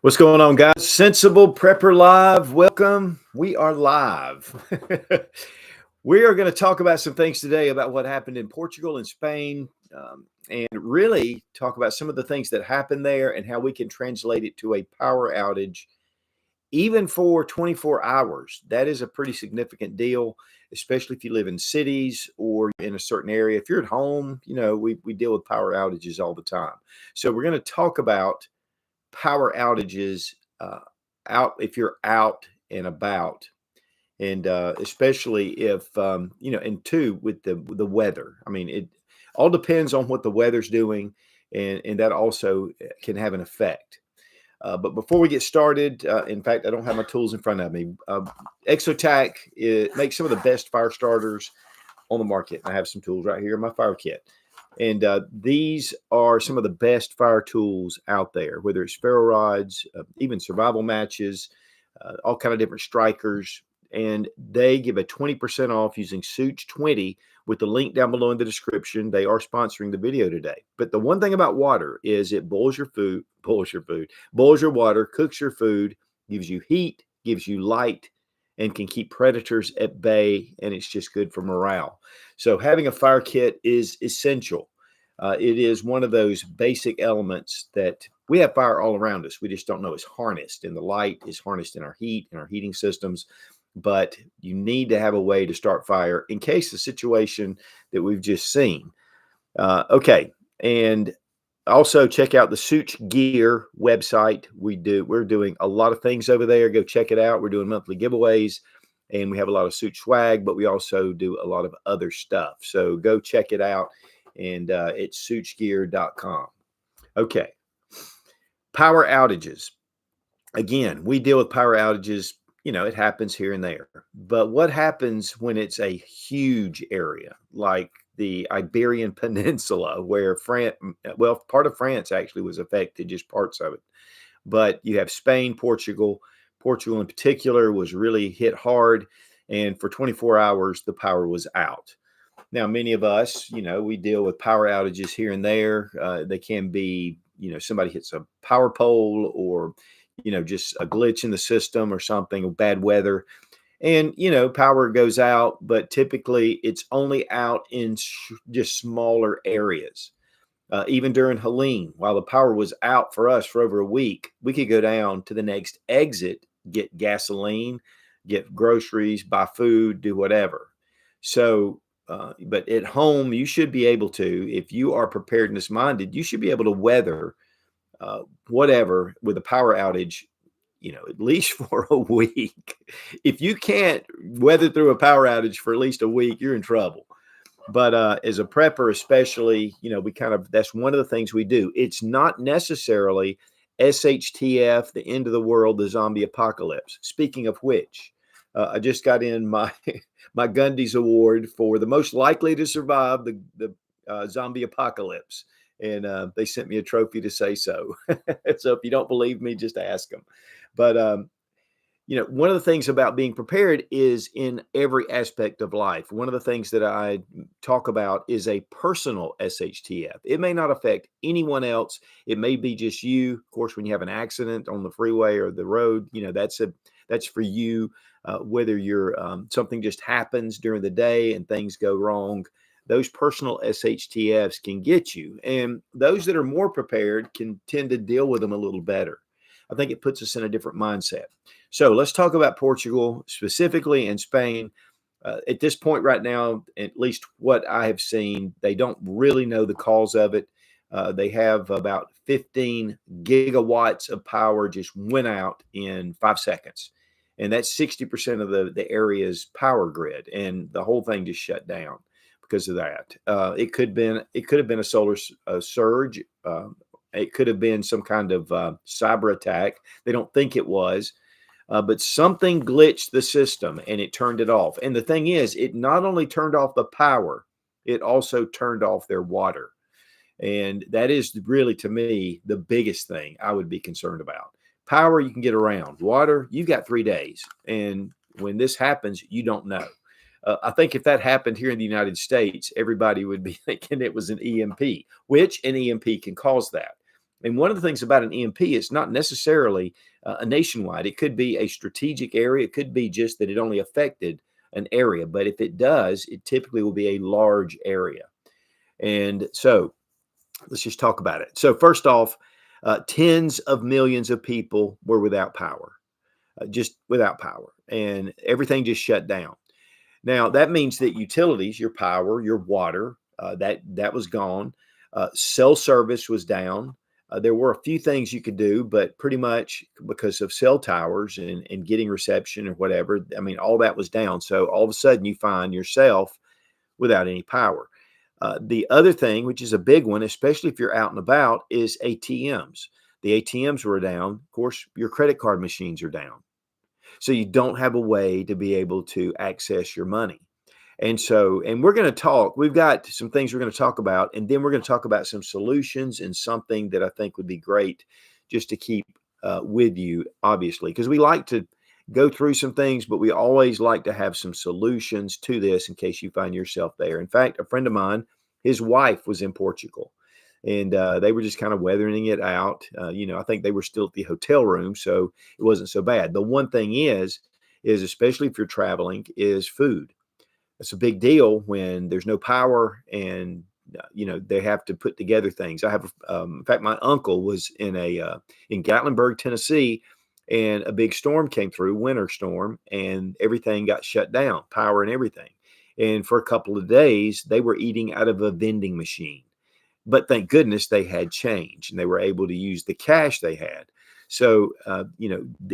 What's going on, guys? Sensible Prepper Live. Welcome. We are live. We are going to talk about some things today about what happened in Portugal and Spain, and really talk about some of the things that happened there and how we can translate it to a power outage, even for 24 hours. That is a pretty significant deal, especially if you live in cities or in a certain area. If you're at home, we deal with power outages all the time. So we're going to talk about power outages out if you're out and about, and especially if and two, with the weather. I mean, it all depends on what the weather's doing, and that also can have an effect. But before we get started, in fact, I don't have my tools in front of me. Exotac makes some of the best fire starters on the market. I have some tools right here in my fire kit. And these are some of the best fire tools out there, whether it's ferro rods, even survival matches, all kind of different strikers. And they give a 20% off using Such20 with the link down below in the description. They are sponsoring the video today. But the one thing about water is it boils your water, cooks your food, gives you heat, gives you light, and can keep predators at bay, and it's just good for morale. So having a fire kit is essential. It is one of those basic elements that we have fire all around us. We just don't know it's harnessed, and the light is harnessed in our heat and our heating systems. But you need to have a way to start fire in case the situation that we've just seen. Okay, and also check out the Such Gear website. We're doing a lot of things over there. Go check it out. We're doing monthly giveaways, and we have a lot of Such swag, but we also do a lot of other stuff. So go check it out, and it's suchgear.com. Okay, power outages. Again, we deal with power outages. It happens here and there. But what happens when it's a huge area like the Iberian Peninsula, where part of France actually was affected, just parts of it. But you have Spain, Portugal. Portugal in particular was really hit hard. And for 24 hours, the power was out. Now, many of us, we deal with power outages here and there. They can be, somebody hits a power pole, or just a glitch in the system or something, or bad weather. And, power goes out, but typically it's only out in just smaller areas. Even during Helene, while the power was out for us for over a week, we could go down to the next exit, get gasoline, get groceries, buy food, do whatever. So, but at home, you should be able to, if you are preparedness minded, you should be able to weather whatever with a power outage, at least for a week. If you can't weather through a power outage for at least a week, you're in trouble. But as a prepper, especially, that's one of the things we do. It's not necessarily SHTF, the end of the world, the zombie apocalypse. Speaking of which, I just got in my my Gundy's award for the most likely to survive the zombie apocalypse. And they sent me a trophy to say so. So if you don't believe me, just ask them. But one of the things about being prepared is in every aspect of life. One of the things that I talk about is a personal SHTF. It may not affect anyone else. It may be just you. Of course, when you have an accident on the freeway or the road, that's for you. Whether you're something just happens during the day and things go wrong, those personal SHTFs can get you. And those that are more prepared can tend to deal with them a little better. I think it puts us in a different mindset. So let's talk about Portugal specifically, and Spain. At this point right now, at least what I have seen, they don't really know the cause of it. They have about 15 gigawatts of power just went out in 5 seconds. And that's 60% of the area's power grid. And the whole thing just shut down because of that. It could have been a solar surge. It could have been some kind of cyber attack. They don't think it was, but something glitched the system and it turned it off. And the thing is, it not only turned off the power, it also turned off their water. And that is really, to me, the biggest thing I would be concerned about. Power, you can get around. Water, you've got 3 days. And when this happens, you don't know. I think if that happened here in the United States, everybody would be thinking it was an EMP, which an EMP can cause that. And one of the things about an EMP, it's not necessarily a nationwide. It could be a strategic area. It could be just that it only affected an area. But if it does, it typically will be a large area. And so let's just talk about it. So first off, tens of millions of people were without power, just without power, and everything just shut down. Now that means that utilities, your power, your water, that was gone. Cell service was down. There were a few things you could do, but pretty much because of cell towers and getting reception or whatever, I mean, all that was down. So all of a sudden you find yourself without any power. The other thing, which is a big one, especially if you're out and about, is ATMs. The ATMs were down. Of course, your credit card machines are down. So you don't have a way to be able to access your money. And we're going to talk, we've got some things we're going to talk about, and then we're going to talk about some solutions and something that I think would be great just to keep with you, obviously, because we like to go through some things, but we always like to have some solutions to this in case you find yourself there. In fact, a friend of mine, his wife was in Portugal, and they were just kind of weathering it out. I think they were still at the hotel room, so it wasn't so bad. The one thing is especially if you're traveling, is food. It's a big deal when there's no power and they have to put together things. I have, in fact, my uncle was in Gatlinburg, Tennessee, and a big storm came through, winter storm, and everything got shut down, power and everything. And for a couple of days, they were eating out of a vending machine. But thank goodness they had change and they were able to use the cash they had. So,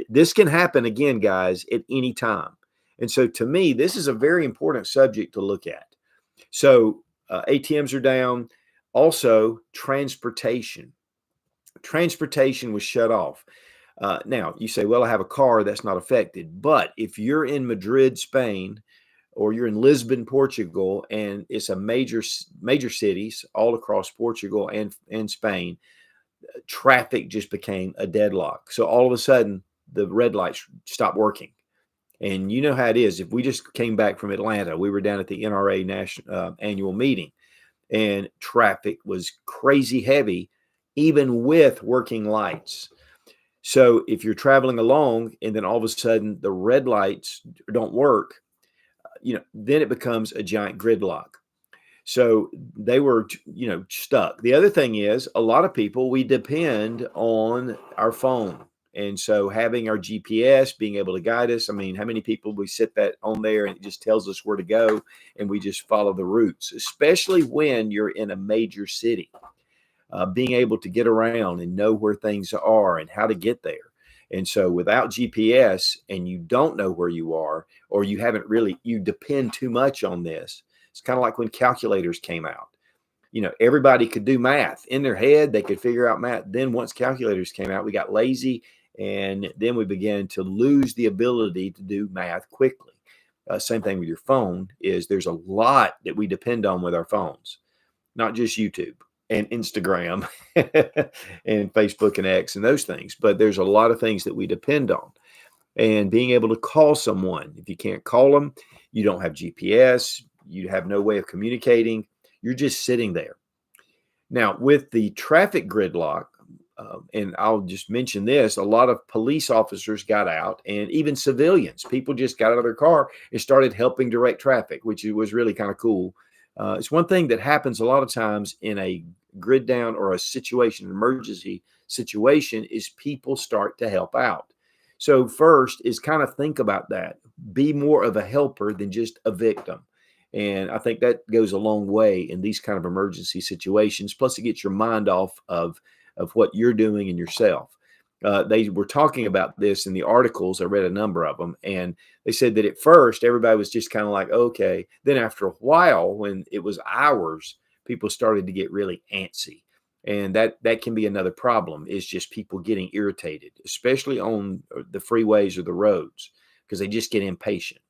this can happen again, guys, at any time. And so to me, this is a very important subject to look at. So ATMs are down. Also, transportation. Transportation was shut off. Now, you say, well, I have a car that's not affected. But if you're in Madrid, Spain, or you're in Lisbon, Portugal, and it's a major cities all across Portugal and Spain, traffic just became a deadlock. So all of a sudden, the red lights stopped working. And you know how it is. If we just came back from Atlanta, we were down at the NRA national annual meeting, and traffic was crazy heavy, even with working lights. So if you're traveling along and then all of a sudden the red lights don't work, then it becomes a giant gridlock. So they were, stuck. The other thing is a lot of people, we depend on our phone. And so having our GPS being able to guide us, I mean, how many people we sit that on there and it just tells us where to go and we just follow the routes, especially when you're in a major city, being able to get around and know where things are and how to get there. And so without GPS and you don't know where you are, or you depend too much on this. It's kind of like when calculators came out. Everybody could do math in their head. They could figure out math. Then once calculators came out, we got lazy, and then we began to lose the ability to do math quickly. Same thing with your phone is there's a lot that we depend on with our phones, not just YouTube and Instagram and Facebook and X and those things, but there's a lot of things that we depend on. And being able to call someone, if you can't call them, you don't have GPS, you have no way of communicating, you're just sitting there. Now, with the traffic gridlock, and I'll just mention this, a lot of police officers got out, and even civilians, people just got out of their car and started helping direct traffic, which was really kind of cool. It's one thing that happens a lot of times in a grid down or a situation, an emergency situation, is people start to help out. So first is kind of think about that. Be more of a helper than just a victim. And I think that goes a long way in these kind of emergency situations. Plus, it gets your mind off of what you're doing and yourself. They were talking about this in the articles. I read a number of them, and they said that at first everybody was just kind of like, okay. Then after a while, when it was hours, people started to get really antsy. And that can be another problem, is just people getting irritated, especially on the freeways or the roads, because they just get impatient.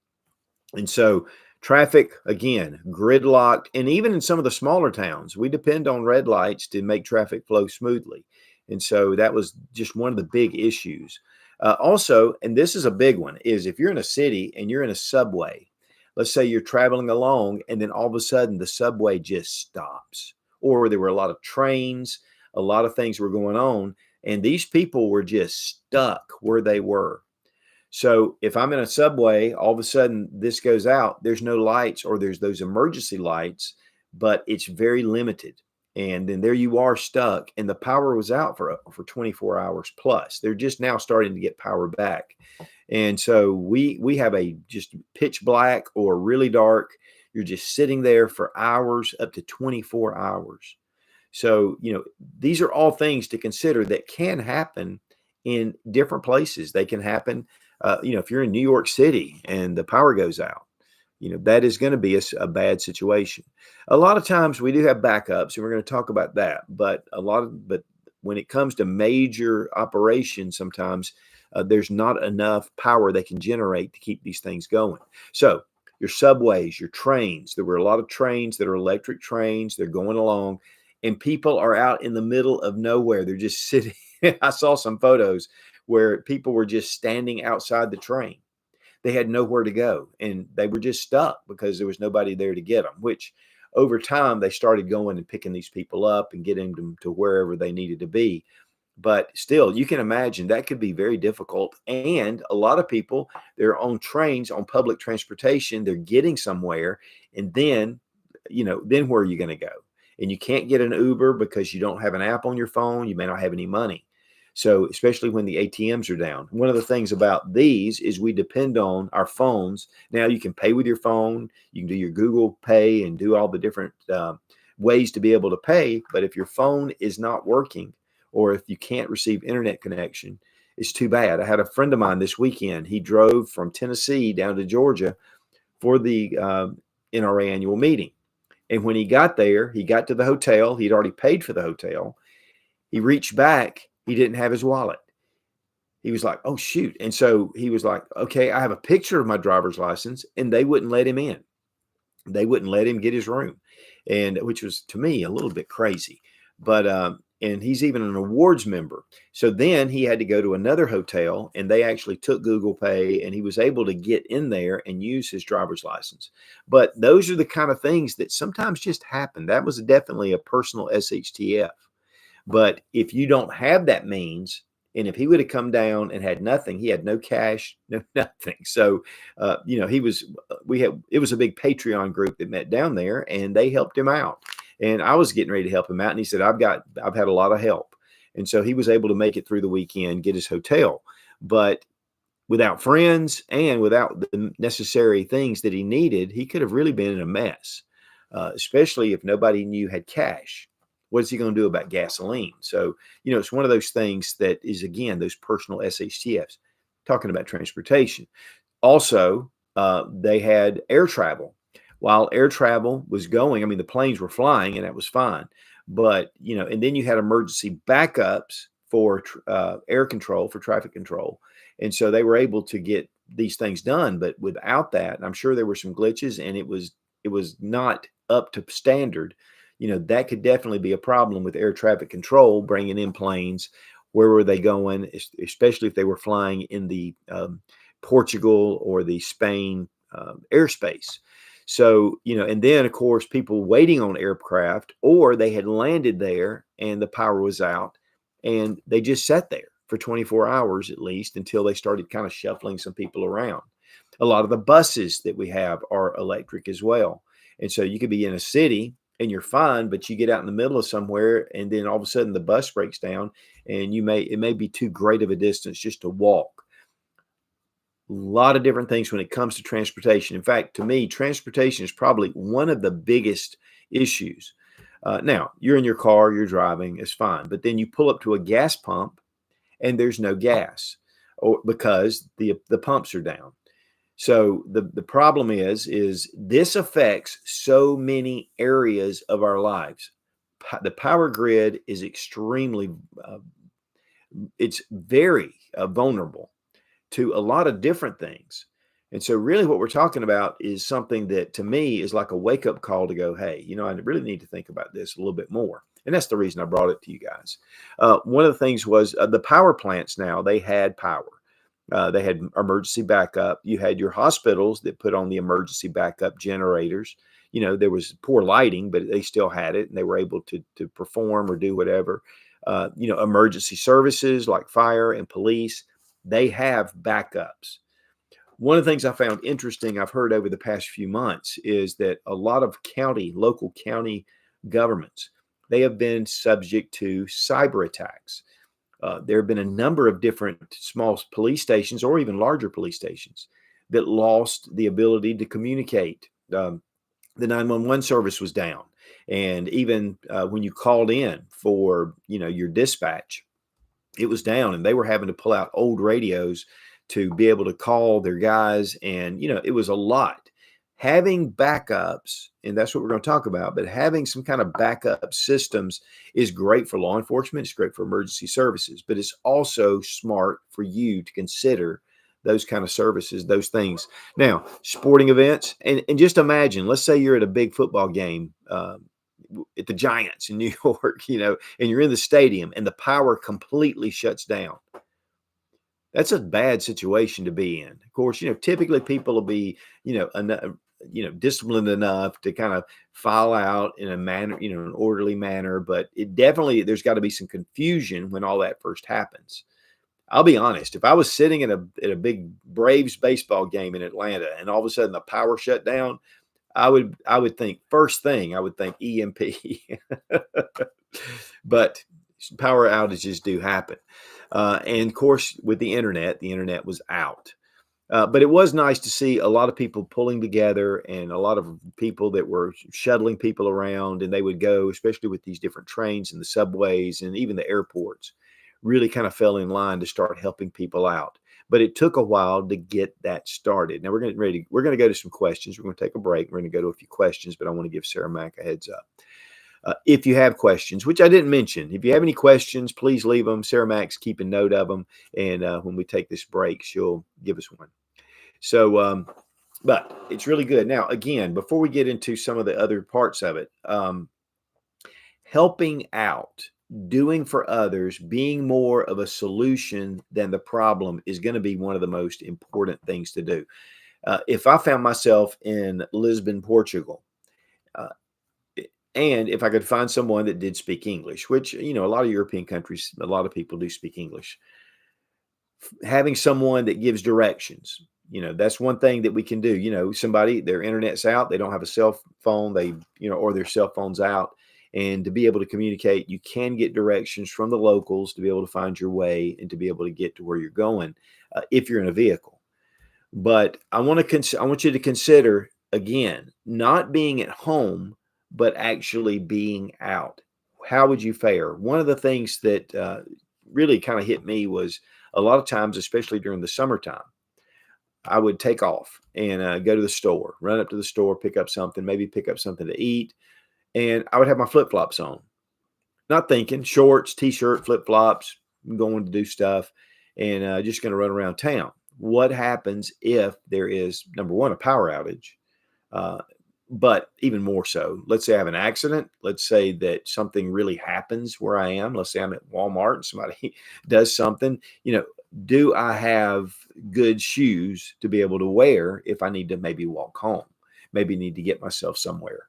And so traffic, again, gridlocked. And even in some of the smaller towns, we depend on red lights to make traffic flow smoothly. And so that was just one of the big issues. Also, and this is a big one, is if you're in a city and you're in a subway, let's say you're traveling along and then all of a sudden the subway just stops, or there were a lot of trains. A lot of things were going on, and these people were just stuck where they were. So if I'm in a subway, all of a sudden this goes out, there's no lights, or there's those emergency lights, but it's very limited. And then there you are stuck, and the power was out for 24 hours plus. They're just now starting to get power back. And so we have a just pitch black or really dark. You're just sitting there for hours, up to 24 hours. So, these are all things to consider that can happen in different places. They can happen, if you're in New York City and the power goes out, that is going to be a bad situation. A lot of times we do have backups, and we're going to talk about that. But when it comes to major operations, sometimes there's not enough power they can generate to keep these things going. So your subways, your trains, there were a lot of trains that are electric trains. They're going along, and people are out in the middle of nowhere. They're just sitting. I saw some photos where people were just standing outside the train. They had nowhere to go, and they were just stuck because there was nobody there to get them, which over time they started going and picking these people up and getting them to wherever they needed to be. But still, you can imagine that could be very difficult. And a lot of people, they're on trains, on public transportation, they're getting somewhere. And then, then where are you going to go? And you can't get an Uber because you don't have an app on your phone. You may not have any money. So especially when the ATMs are down. One of the things about these is we depend on our phones. Now you can pay with your phone. You can do your Google Pay and do all the different ways to be able to pay. But if your phone is not working, or if you can't receive internet connection, it's too bad. I had a friend of mine this weekend. He drove from Tennessee down to Georgia for the NRA annual meeting. And when he got there, he got to the hotel. He'd already paid for the hotel. He reached back. He didn't have his wallet. He was like, oh, shoot. And so he was like, okay, I have a picture of my driver's license, and they wouldn't let him in. They wouldn't let him get his room, and which was to me a little bit crazy. But and he's even an awards member. So then he had to go to another hotel, and they actually took Google Pay, and he was able to get in there and use his driver's license. But those are the kind of things that sometimes just happen. That was definitely a personal SHTF. But if you don't have that means, and if he would have come down and had nothing, he had no cash, no nothing. So, it was a big Patreon group that met down there, and they helped him out. And I was getting ready to help him out, and he said, I've had a lot of help. And so he was able to make it through the weekend, get his hotel. But without friends and without the necessary things that he needed, he could have really been in a mess, especially if nobody knew had cash. What is he going to do about gasoline? So, it's one of those things that is, again, those personal SHTFs, talking about transportation. Also, they had air travel. While air travel was going, I mean, the planes were flying, and that was fine. But, and then you had emergency backups for air control, for traffic control. And so they were able to get these things done. But without that, I'm sure there were some glitches, and it was not up to standard. That could definitely be a problem with air traffic control, bringing in planes. Where were they going, especially if they were flying in the Portugal or the Spain airspace? So, and then, of course, people waiting on aircraft, or they had landed there and the power was out, and they just sat there for 24 hours at least until they started kind of shuffling some people around. A lot of the buses that we have are electric as well. And so you could be in a city and you're fine, but you get out in the middle of somewhere, and then all of a sudden the bus breaks down, and it may be too great of a distance just to walk. A lot of different things when it comes to transportation. In fact, to me, transportation is probably one of the biggest issues. Now, you're in your car, you're driving, it's fine. But then you pull up to a gas pump and there's no gas, or because the pumps are down. So the problem is this affects so many areas of our lives. The power grid is extremely, it's very vulnerable to a lot of different things. And so really what we're talking about is something that to me is like a wake-up call to go, hey, I really need to think about this a little bit more. And that's the reason I brought it to you guys. One of the things was the power plants now, they had power. They had emergency backup. You had your hospitals that put on the emergency backup generators. there was poor lighting, but they still had it and they were able to perform or do whatever. Emergency services like fire and police, they have backups. One of the things I found interesting, I've heard over the past few months, is that a lot of local county governments, they have been subject to cyber attacks. There have been a number of different small police stations or even larger police stations that lost the ability to communicate. The 911 service was down. And even when you called in for, your dispatch, it was down and they were having to pull out old radios to be able to call their guys. And, it was a lot. Having backups, and that's what we're going to talk about, but having some kind of backup systems is great for law enforcement. It's great for emergency services, but it's also smart for you to consider those kind of services, those things. Now, sporting events, and just imagine, let's say you're at a big football game, at the Giants in New York, and you're in the stadium and the power completely shuts down. That's a bad situation to be in. Of course, typically people will be, disciplined enough to kind of file out in a manner, an orderly manner, but there's got to be some confusion when all that first happens. I'll be honest, if I was sitting at a big Braves baseball game in Atlanta and all of a sudden the power shut down, I would think first thing, I would think EMP. But power outages do happen. And of course, with the internet was out. But it was nice to see a lot of people pulling together and a lot of people that were shuttling people around, and they would go, especially with these different trains and the subways and even the airports, really kind of fell in line to start helping people out. But it took a while to get that started. Now we're going to go to some questions. We're going to take a break. We're going to go to a few questions, but I want to give Sarah Mack a heads up. If you have questions, which I didn't mention, if you have any questions, please leave them. Sarah Mack's keeping note of them. And when we take this break, she'll give us one. So, but it's really good. Now, again, before we get into some of the other parts of it, helping out, doing for others, being more of a solution than the problem is going to be one of the most important things to do. If I found myself in Lisbon, Portugal, and if I could find someone that did speak English, which, a lot of European countries, a lot of people do speak English, having someone that gives directions, that's one thing that we can do. Somebody, their internet's out, they don't have a cell phone, or their cell phone's out. And to be able to communicate, you can get directions from the locals to be able to find your way and to be able to get to where you're going if you're in a vehicle. But I want you to consider, again, not being at home, but actually being out. How would you fare? One of the things that really kind of hit me was a lot of times, especially during the summertime, I would take off and go to the store, run up to the store, pick up something to eat. And I would have my flip-flops on, not thinking, shorts, t-shirt, flip-flops, going to do stuff, and just going to run around town. What happens if there is, number one, a power outage? But even more so, let's say I have an accident. Let's say that something really happens where I am. Let's say I'm at Walmart and somebody does something. Do I have good shoes to be able to wear if I need to maybe walk home? Maybe need to get myself somewhere.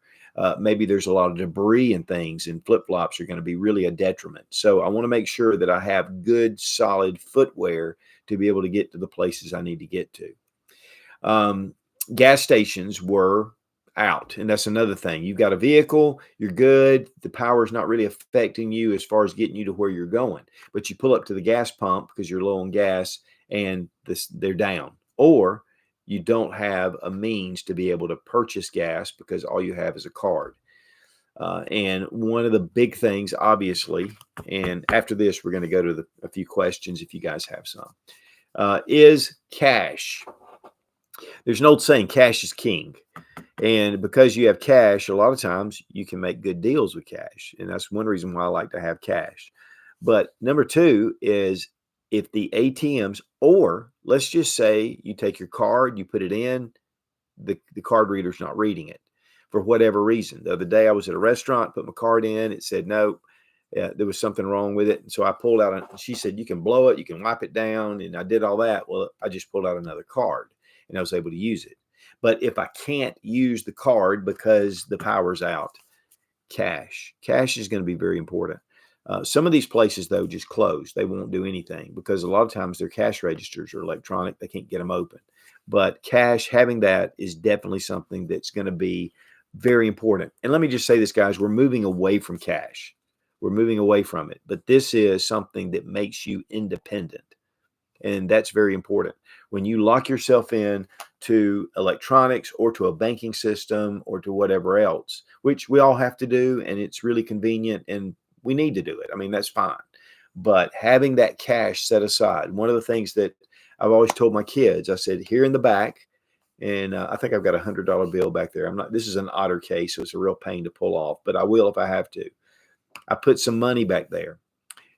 Maybe there's a lot of debris and things, and flip-flops are going to be really a detriment. So I want to make sure that I have good, solid footwear to be able to get to the places I need to get to. Gas stations were out, and that's another thing. You've got a vehicle, you're good. The power is not really affecting you as far as getting you to where you're going. But you pull up to the gas pump because you're low on gas, and they're down. Or you don't have a means to be able to purchase gas because all you have is a card. And one of the big things, obviously, and after this, we're going to go to a few questions if you guys have some, is cash. There's an old saying, cash is king. And because you have cash, a lot of times you can make good deals with cash. And that's one reason why I like to have cash. But number two is if the ATMs, or let's just say you take your card, you put it in, the card reader's not reading it for whatever reason. The other day I was at a restaurant, put my card in, it said no, there was something wrong with it. And so I pulled out, she said, you can blow it, you can wipe it down. And I did all that. Well, I just pulled out another card and I was able to use it. But if I can't use the card because the power's out, cash. Cash is going to be very important. Some of these places, though, just close. They won't do anything because a lot of times their cash registers are electronic. They can't get them open. But cash, having that is definitely something that's going to be very important. And let me just say this, guys, we're moving away from cash. We're moving away from it. But this is something that makes you independent. And that's very important. When you lock yourself in to electronics or to a banking system or to whatever else, which we all have to do, and it's really convenient and we need to do it. I mean, that's fine. But having that cash set aside, one of the things that I've always told my kids, I said, here in the back, and I think I've got $100 bill back there. This is an otter case, so it's a real pain to pull off, but I will if I have to. I put some money back there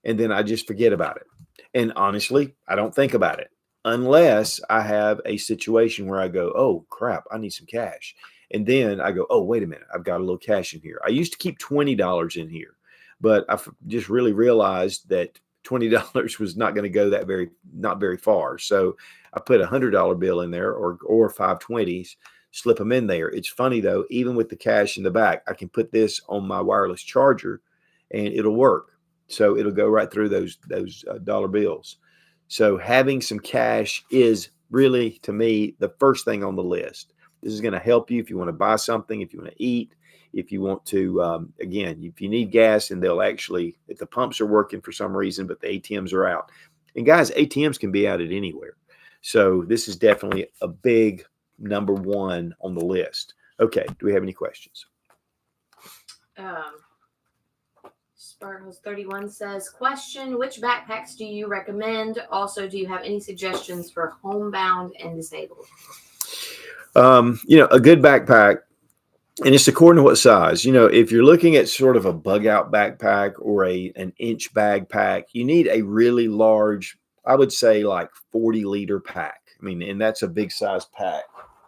and then I just forget about it. And honestly, I don't think about it unless I have a situation where I go, oh crap, I need some cash. And then I go, oh, wait a minute, I've got a little cash in here. I used to keep $20 in here, but I just really realized that $20 was not going to go not very far. So I put $100 bill in there or 520s, slip them in there. It's funny though, even with the cash in the back, I can put this on my wireless charger and it'll work. So it'll go right through those dollar bills. So having some cash is really, to me, the first thing on the list. This is going to help you if you want to buy something, if you want to eat, if you want to, again, if you need gas, and they'll actually, if the pumps are working for some reason, but the ATMs are out. And guys, ATMs can be out at anywhere. So this is definitely a big number one on the list. Okay, do we have any questions? Sparkles 31 says, question, which backpacks do you recommend? Also, do you have any suggestions for homebound and disabled? A good backpack, and it's according to what size. If you're looking at sort of a bug out backpack or an inch bag pack, you need a really large, I would say like 40-liter pack. I mean, and that's a big size pack.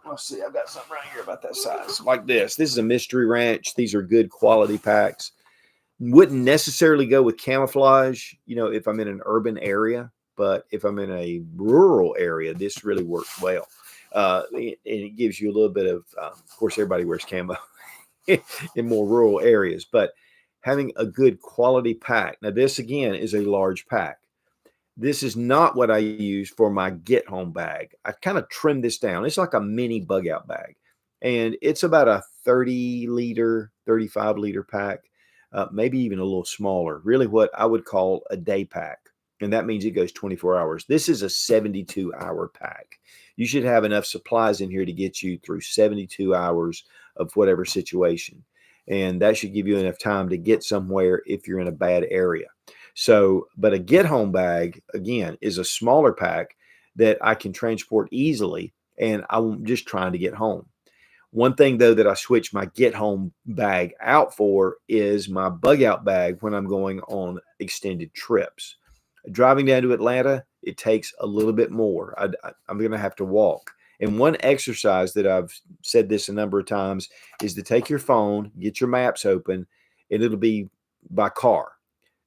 Let's see, I've got something right here about that size, like this. This is a Mystery Ranch. These are good quality packs. Wouldn't necessarily go with camouflage, if I'm in an urban area, but if I'm in a rural area, this really works well. And it gives you a little bit of course, everybody wears camo in more rural areas, but having a good quality pack. Now, this again is a large pack. This is not what I use for my get home bag. I kind of trimmed this down. It's like a mini bug out bag, and it's about a 30-liter, 35-liter pack. Maybe even a little smaller, really what I would call a day pack. And that means it goes 24 hours. This is a 72-hour pack. You should have enough supplies in here to get you through 72 hours of whatever situation. And that should give you enough time to get somewhere if you're in a bad area. So, but a get home bag, again, is a smaller pack that I can transport easily. And I'm just trying to get home. One thing, though, that I switch my get home bag out for is my bug out bag when I'm going on extended trips. Driving down to Atlanta, it takes a little bit more. I'm going to have to walk. And one exercise that I've said this a number of times is to take your phone, get your maps open, and it'll be by car.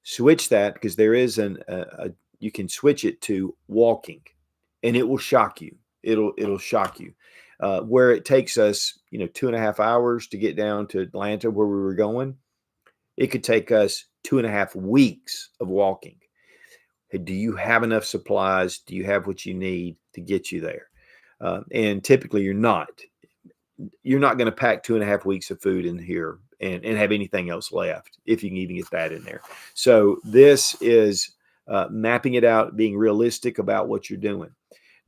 Switch that, because there is you can switch it to walking, and it will shock you. It'll shock you. Where it takes us, 2.5 hours to get down to Atlanta where we were going, it could take us 2.5 weeks of walking. Hey, do you have enough supplies? Do you have what you need to get you there? And typically you're not. You're not going to pack 2.5 weeks of food in here and have anything else left, if you can even get that in there. So this is mapping it out, being realistic about what you're doing.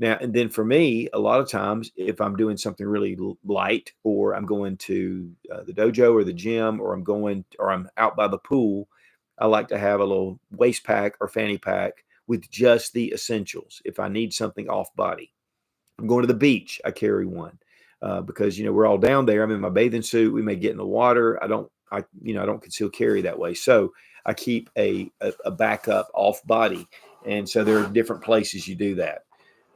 Now, and then for me, a lot of times, if I'm doing something really light, or I'm going to the dojo or the gym, or I'm out by the pool, I like to have a little waist pack or fanny pack with just the essentials. If I need something off body, I'm going to the beach, I carry one because we're all down there. I'm in my bathing suit. We may get in the water. I don't conceal carry that way. So I keep a backup off body, and so there are different places you do that.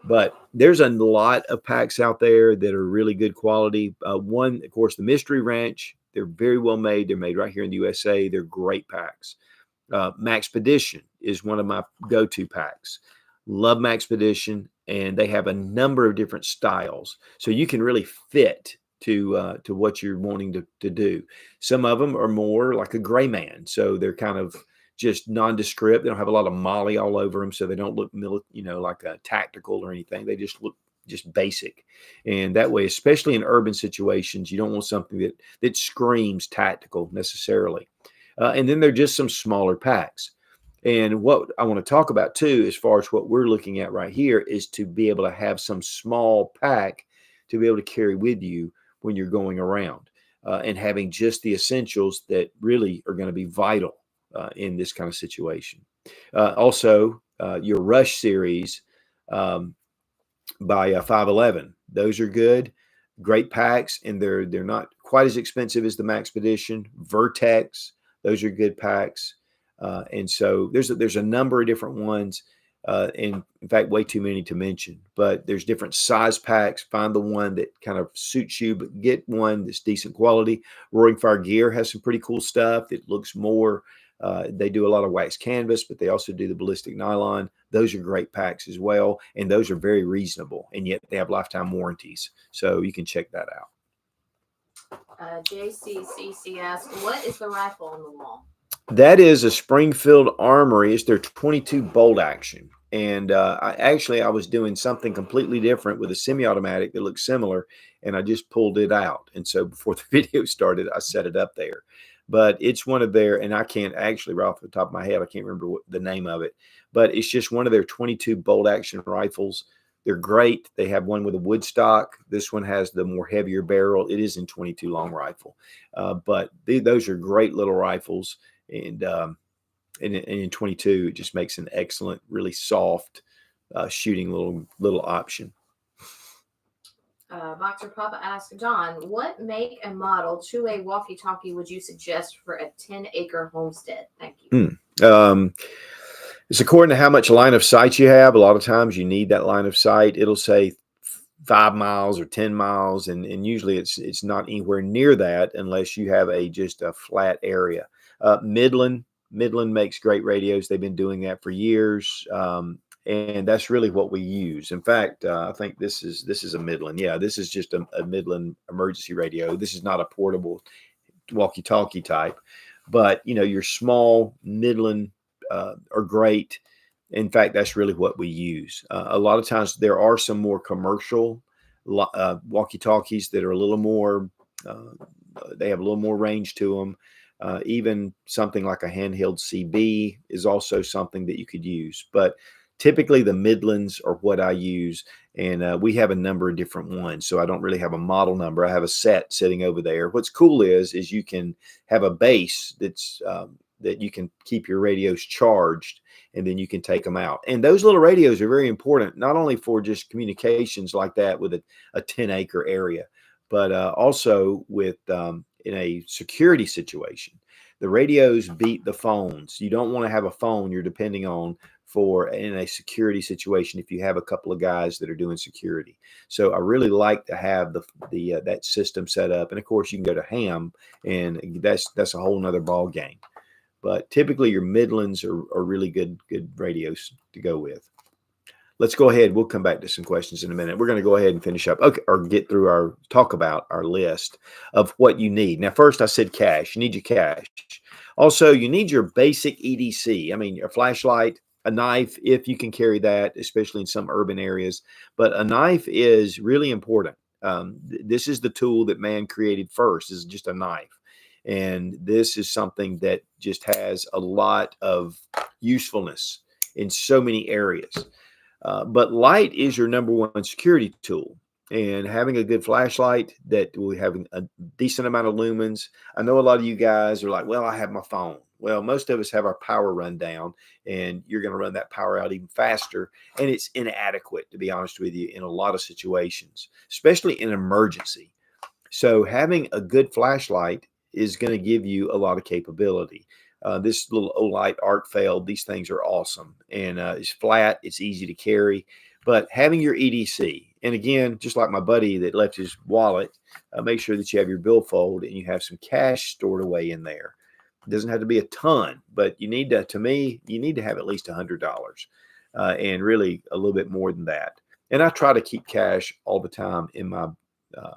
But there's a lot of packs out there that are really good quality. One, of course, the Mystery Ranch. They're very well made. They're made right here in the USA. They're great packs. Maxpedition is one of my go-to packs. love Maxpedition, and they have a number of different styles, so you can really fit to what you're wanting to do. Some of them are more like a gray man, so they're kind of just nondescript. They don't have a lot of molly all over them, so they don't look like a tactical or anything. They just look just basic, and that way, especially in urban situations, you don't want something that screams tactical necessarily. And then there are just some smaller packs. And what I want to talk about too, as far as what we're looking at right here, is to be able to have some small pack to be able to carry with you when you're going around, and having just the essentials that really are going to be vital in this kind of situation. Also, your Rush series um, by 511, those are good, great packs, and they're not quite as expensive as the Maxpedition. Vertex, those are good packs. And so there's a number of different ones, and in fact, way too many to mention. But there's different size packs. Find the one that kind of suits you, but get one that's decent quality. Roaring Fire Gear has some pretty cool stuff. It looks more. They do a lot of wax canvas, but they also do the ballistic nylon. Those are great packs as well, and those are very reasonable, and yet they have lifetime warranties. So you can check that out. JCCC asks, what is the rifle on the wall? That is a Springfield Armory. It's their 22 bolt action. And I was doing something completely different with a semi-automatic that looks similar, and I just pulled it out. And so before the video started, I set it up there. But it's one of their, and I can't actually, right off the top of my head, I can't remember the name of it, but it's just one of their 22 bolt action rifles. They're great. They have one with a wood stock. This one has the more heavier barrel. It is in 22 long rifle. But those are great little rifles. And in 22, it just makes an excellent, really soft shooting little option. Boxer Papa asked, John, what make and model to a walkie-talkie would you suggest for a 10-acre homestead? Thank you. It's according to how much line of sight you have. A lot of times you need that line of sight. It'll say 5 miles or 10 miles, and usually it's not anywhere near that unless you have just a flat area. Midland makes great radios. They've been doing that for years, and that's really what we use. In fact, I think this is a Midland. Yeah, this is just a Midland emergency radio. This is not a portable walkie-talkie type, but your small Midland are great. In fact, that's really what we use. A lot of times there are some more commercial walkie-talkies that are a little more, they have a little more range to them. Even something like a handheld CB is also something that you could use. But typically the Midlands are what I use, and we have a number of different ones. So I don't really have a model number. I have a set sitting over there. What's cool is you can have a base that's that you can keep your radios charged, and then you can take them out. And those little radios are very important, not only for just communications like that with a 10-acre area, but also with in a security situation. The radios beat the phones. You don't want to have a phone you're depending on for in a security situation if you have a couple of guys that are doing security. So I really like to have the that system set up. And of course you can go to ham, and that's a whole nother ball game. But typically your Midlands are really good radios to go with. Let's go ahead. We'll come back to some questions in a minute. We're going to go ahead and finish up, or get through talk about our list of what you need. Now, first I said cash. You need your cash. Also, you need your basic EDC. I mean, a flashlight, a knife, if you can carry that, especially in some urban areas. But a knife is really important. This is the tool that man created first, is just a knife. And this is something that just has a lot of usefulness in so many areas. But light is your number one security tool. And having a good flashlight that will have a decent amount of lumens. I know a lot of you guys are like, well, I have my phone. Well, most of us have our power run down, and you're going to run that power out even faster. And it's inadequate, to be honest with you, in a lot of situations, especially in an emergency. So having a good flashlight is going to give you a lot of capability. This little Olight arc failed. These things are awesome, and it's flat. It's easy to carry. But having your EDC, and again, just like my buddy that left his wallet, make sure that you have your billfold and you have some cash stored away in there. It doesn't have to be a ton, but you need to have at least $100. and really a little bit more than that. And I try to keep cash all the time uh,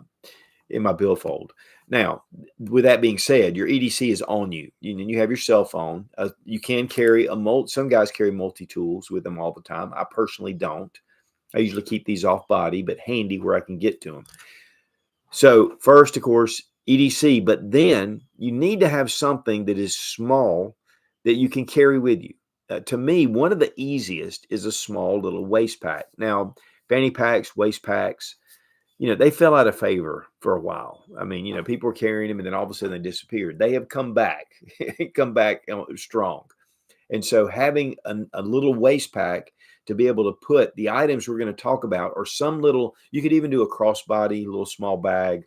in my billfold. Now, with that being said, your EDC is on you. You have your cell phone. You can carry some guys carry multi-tools with them all the time. I personally don't. I usually keep these off body, but handy where I can get to them. So first, of course, EDC, but then you need to have something that is small that you can carry with you. To me, one of the easiest is a small little waist pack. Now, fanny packs, waist packs, they fell out of favor for a while. I mean, people were carrying them and then all of a sudden they disappeared. They have come back, come back strong. And so having a little waist pack to be able to put the items we're going to talk about, or you could even do a crossbody, little small bag.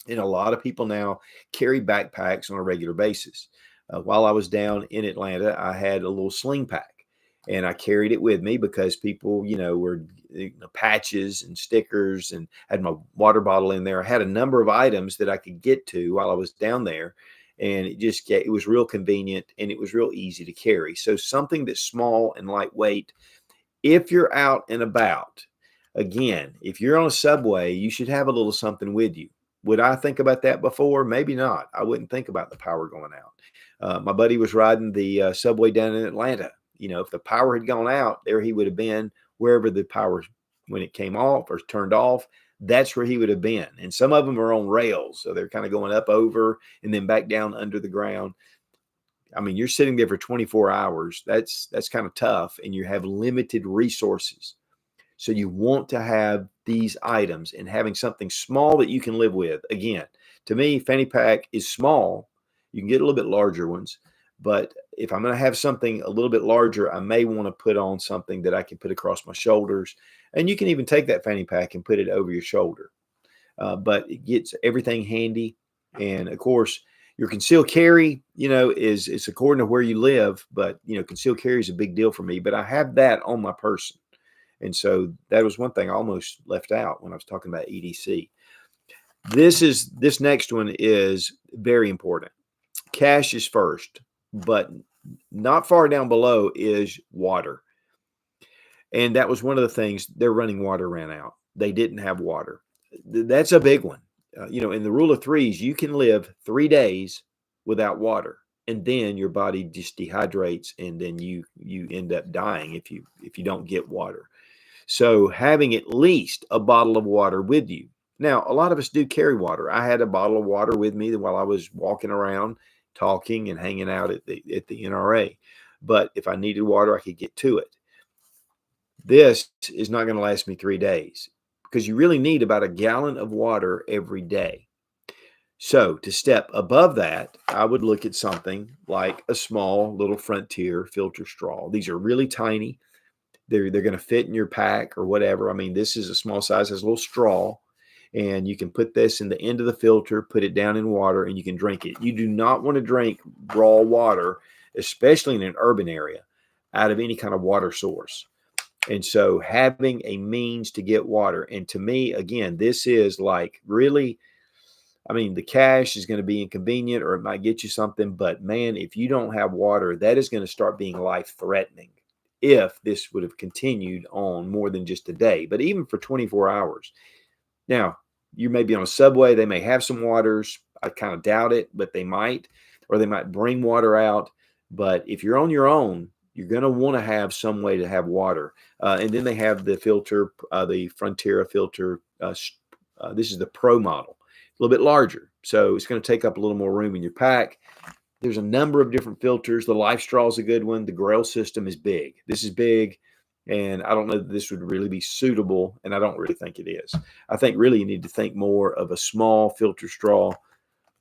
And a lot of people now carry backpacks on a regular basis. While I was down in Atlanta, I had a little sling pack. And I carried it with me because people, were patches and stickers, and had my water bottle in there. I had a number of items that I could get to while I was down there. And it was real convenient and it was real easy to carry. So something that's small and lightweight, if you're out and about, again, if you're on a subway, you should have a little something with you. Would I think about that before? Maybe not. I wouldn't think about the power going out. My buddy was riding the subway down in Atlanta. If the power had gone out, there he would have been wherever the power, when it came off or turned off, that's where he would have been. And some of them are on rails. So they're kind of going up over and then back down under the ground. I mean, you're sitting there for 24 hours. That's kind of tough, and you have limited resources. So you want to have these items, and having something small that you can live with. Again, to me, fanny pack is small. You can get a little bit larger ones, but if I'm going to have something a little bit larger, I may want to put on something that I can put across my shoulders. And you can even take that fanny pack and put it over your shoulder. But it gets everything handy. And of course, your concealed carry, is according to where you live, but concealed carry is a big deal for me. But I have that on my person. And so that was one thing I almost left out when I was talking about EDC. This next one is very important. Cash is first, but not far down below is water. And that was one of the things. Their running water ran out. They didn't have water. That's a big one. In the rule of threes, you can live 3 days without water, and then your body just dehydrates, and then you end up dying if you don't get water. So having at least a bottle of water with you. Now, a lot of us do carry water. I had a bottle of water with me while I was walking around, talking and hanging out at the NRA. But if I needed water, I could get to it. This is not going to last me 3 days, because you really need about a gallon of water every day. So to step above that, I would look at something like a small little Frontier filter straw. These are really tiny. They're going to fit in your pack or whatever. I mean, this is a small size, has a little straw, and you can put this in the end of the filter, put it down in water, and you can drink it. You do not want to drink raw water, especially in an urban area, out of any kind of water source. And so having a means to get water. And to me, again, this is like really, I mean, the cash is going to be inconvenient, or it might get you something. But man, if you don't have water, that is going to start being life-threatening if this would have continued on more than just a day, but even for 24 hours. Now, you may be on a subway. They may have some waters. I kind of doubt it, but they might, or they might bring water out. But if you're on your own, you're going to want to have some way to have water. And then they have the filter, the Frontier filter. This is the Pro model, a little bit larger. So it's going to take up a little more room in your pack. There's a number of different filters. The Life Straw is a good one. The Grail system is big. This is big. And I don't know that this would really be suitable. And I don't really think it is. I think really you need to think more of a small filter straw.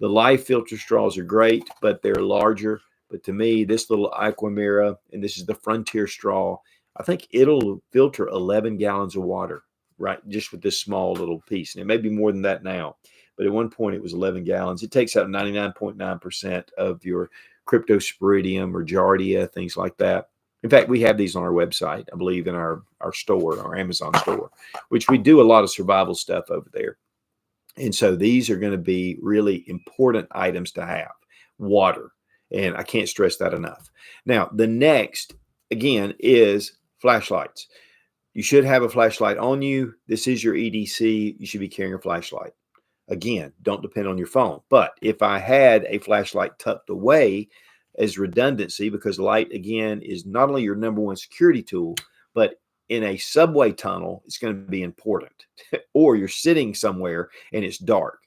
The Life filter straws are great, but they're larger. But to me, this little Aquamira, and this is the Frontier straw, I think it'll filter 11 gallons of water, right? Just with this small little piece. And it may be more than that now. But at one point, it was 11 gallons. It takes out 99.9% of your cryptosporidium or giardia, things like that. In fact, we have these on our website, I believe, in our store, our Amazon store, which we do a lot of survival stuff over there. And so these are going to be really important items to have. Water. And I can't stress that enough. Now, the next, again, is flashlights. You should have a flashlight on you. This is your EDC. You should be carrying a flashlight. Again, don't depend on your phone. But if I had a flashlight tucked away as redundancy, because light, again, is not only your number one security tool, but in a subway tunnel, it's going to be important. Or you're sitting somewhere and it's dark.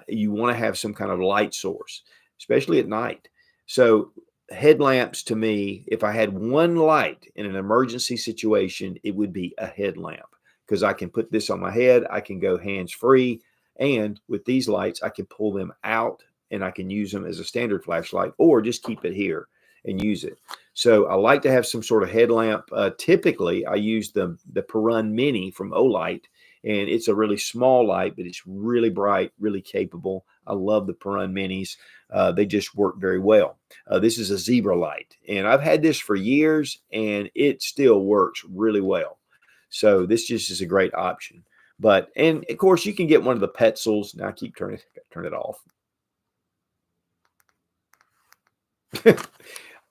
You want to have some kind of light source, especially at night. So headlamps, to me, if I had one light in an emergency situation, it would be a headlamp, because I can put this on my head. I can go hands free. And with these lights, I can pull them out and I can use them as a standard flashlight, or just keep it here and use it. So I like to have some sort of headlamp. Typically, I use the Perun Mini from Olight, and it's a really small light, but it's really bright, really capable. I love the Perun Minis. They just work very well. This is a zebra light, and I've had this for years, and it still works really well. So this just is a great option. But, and of course, you can get one of the Petzls. Now I keep turn it off.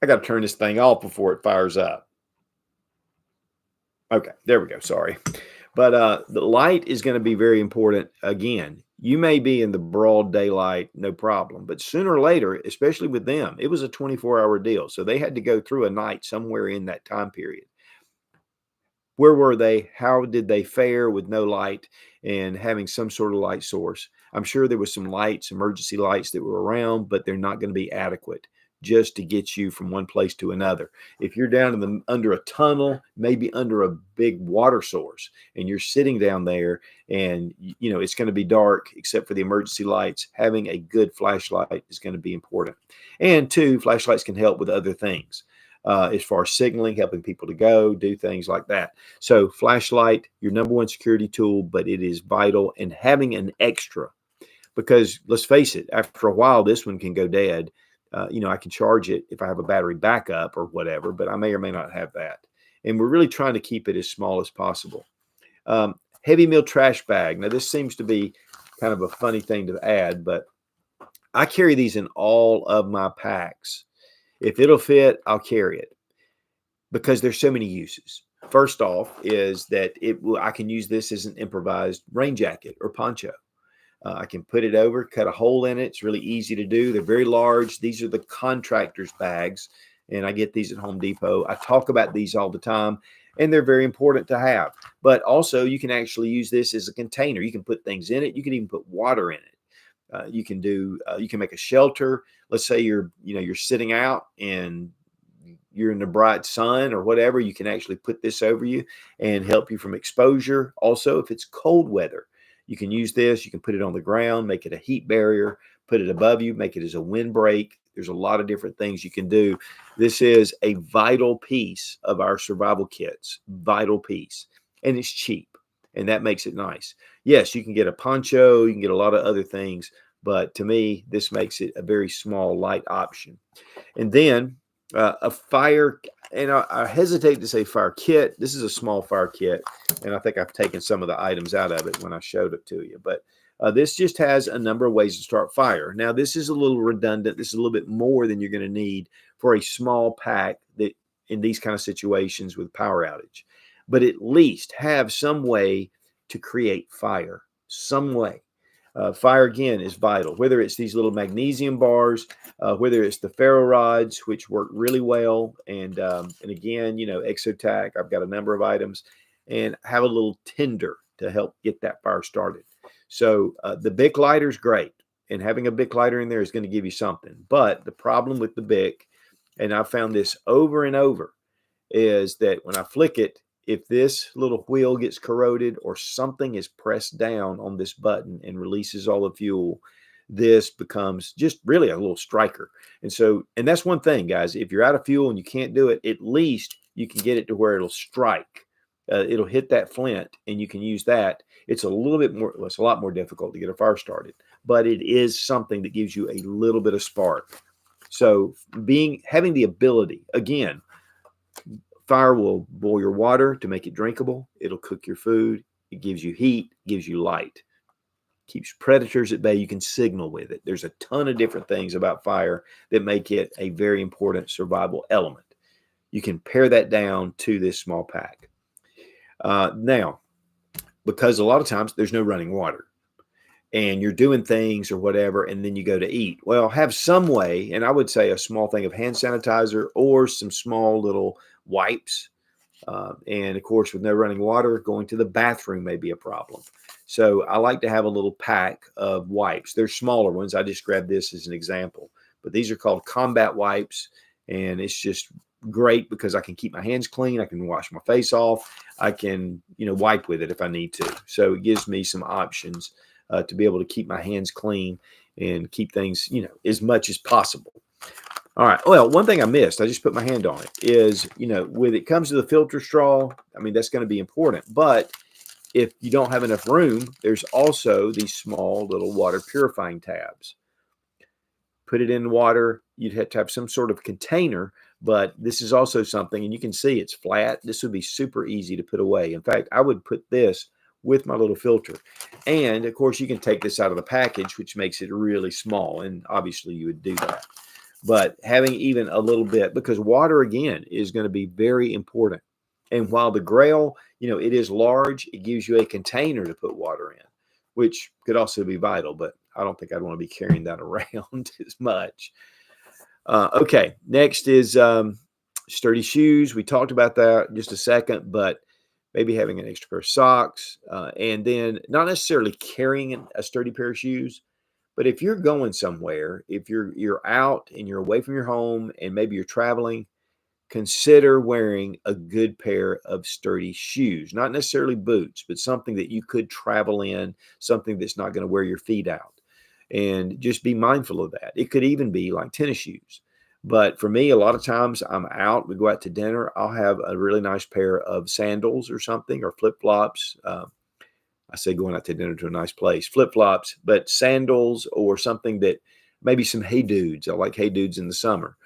I got to turn this thing off before it fires up. Okay, there we go. Sorry. But the light is going to be very important. Again, you may be in the broad daylight, no problem. But sooner or later, especially with them, it was a 24-hour deal. So they had to go through a night somewhere in that time period. Where were they? How did they fare with no light and having some sort of light source? I'm sure there was some lights, emergency lights that were around, but they're not going to be adequate just to get you from one place to another. If you're down in the under a tunnel, maybe under a big water source, and you're sitting down there and it's going to be dark except for the emergency lights, having a good flashlight is going to be important. And two, flashlights can help with other things. As far as signaling, helping people to go, do things like that. So flashlight, your number one security tool, but it is vital. And having an extra, because let's face it, after a while, this one can go dead. I can charge it if I have a battery backup or whatever, but I may or may not have that. And we're really trying to keep it as small as possible. Heavy meal trash bag. Now, this seems to be kind of a funny thing to add, but I carry these in all of my packs. If it'll fit, I'll carry it, because there's so many uses. First off is that I can use this as an improvised rain jacket or poncho. I can put it over, cut a hole in it. It's really easy to do. They're very large. These are the contractor's bags, and I get these at Home Depot. I talk about these all the time, and they're very important to have. But also, you can actually use this as a container. You can put things in it. You can even put water in it. You can make a shelter. Let's say you're sitting out and you're in the bright sun or whatever. You can actually put this over you and help you from exposure. Also, if it's cold weather, you can use this. You can put it on the ground, make it a heat barrier, put it above you, make it as a windbreak. There's a lot of different things you can do. This is a vital piece of our survival kits, vital piece, and it's cheap. And that makes it nice. Yes, you can get a poncho, you can get a lot of other things, but to me, this makes it a very small, light option. And then a fire, and I hesitate to say fire kit. This is a small fire kit, and I think I've taken some of the items out of it when I showed it to you. But this just has a number of ways to start fire. Now, this is a little redundant. This is a little bit more than you're going to need for a small pack that in these kind of situations with power outage. But at least have some way to create fire, some way. Fire, again, is vital, whether it's these little magnesium bars, whether it's the ferro rods, which work really well. And again, Exotac, I've got a number of items, and have a little tinder to help get that fire started. So the Bic lighter is great, and having a Bic lighter in there is going to give you something. But the problem with the Bic, and I've found this over and over, is that when I flick it, if this little wheel gets corroded or something is pressed down on this button and releases all the fuel, this becomes just really a little striker. And that's one thing, guys. If you're out of fuel and you can't do it, at least you can get it to where it'll strike. It'll hit that flint, and you can use that. It's a little bit more, well, it's a lot more difficult to get a fire started, but it is something that gives you a little bit of spark. So having the ability, again, fire will boil your water to make it drinkable. It'll cook your food. It gives you heat, gives you light, keeps predators at bay. You can signal with it. There's a ton of different things about fire that make it a very important survival element. you can pare that down to this small pack. Now, because a lot of times there's no running water and you're doing things or whatever, and then you go to eat. Well, have some way, and I would say a small thing of hand sanitizer or some small little wipes. And of course, with no running water, going to the bathroom may be a problem. So I like to have a little pack of wipes. They're smaller ones. I just grabbed this as an example, but these are called combat wipes. And it's just great because I can keep my hands clean. I can wash my face off. I can, wipe with it if I need to. So it gives me some options to be able to keep my hands clean and keep things, as much as possible. All right. Well, one thing I missed, I just put my hand on it, is, when it comes to the filter straw, I mean, that's going to be important. But if you don't have enough room, there's also these small little water purifying tabs. Put it in water. You'd have to have some sort of container, but this is also something, and you can see it's flat. This would be super easy to put away. In fact, I would put this with my little filter. And of course, you can take this out of the package, which makes it really small. And obviously you would do that. But having even a little bit, because water, again, is going to be very important. And while the Grail, it is large, it gives you a container to put water in, which could also be vital, but I don't think I'd want to be carrying that around as much. Okay, next is sturdy shoes. We talked about that just a second, but maybe having an extra pair of socks, and then not necessarily carrying a sturdy pair of shoes. But if you're going somewhere, if you're out and you're away from your home and maybe you're traveling, consider wearing a good pair of sturdy shoes, not necessarily boots, but something that you could travel in, something that's not going to wear your feet out. And just be mindful of that. It could even be like tennis shoes. But for me, a lot of times I'm out, we go out to dinner, I'll have a really nice pair of sandals or something, or flip-flops. I say going out to dinner to a nice place, flip-flops, but sandals or something that maybe some Hey Dudes. I like Hey Dudes in the summer.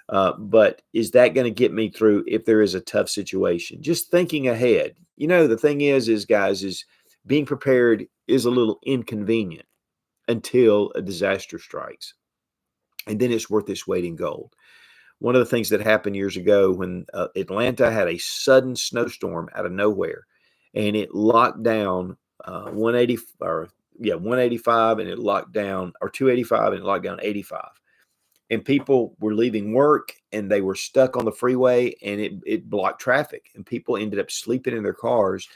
But is that going to get me through if there is a tough situation? Just thinking ahead. The thing is guys, is being prepared is a little inconvenient until a disaster strikes. And then it's worth its weight in gold. One of the things that happened years ago when Atlanta had a sudden snowstorm out of nowhere, and it locked down 185, and it locked down, or 285, and it locked down 85. And people were leaving work and they were stuck on the freeway, and it blocked traffic, and people ended up sleeping in their cars.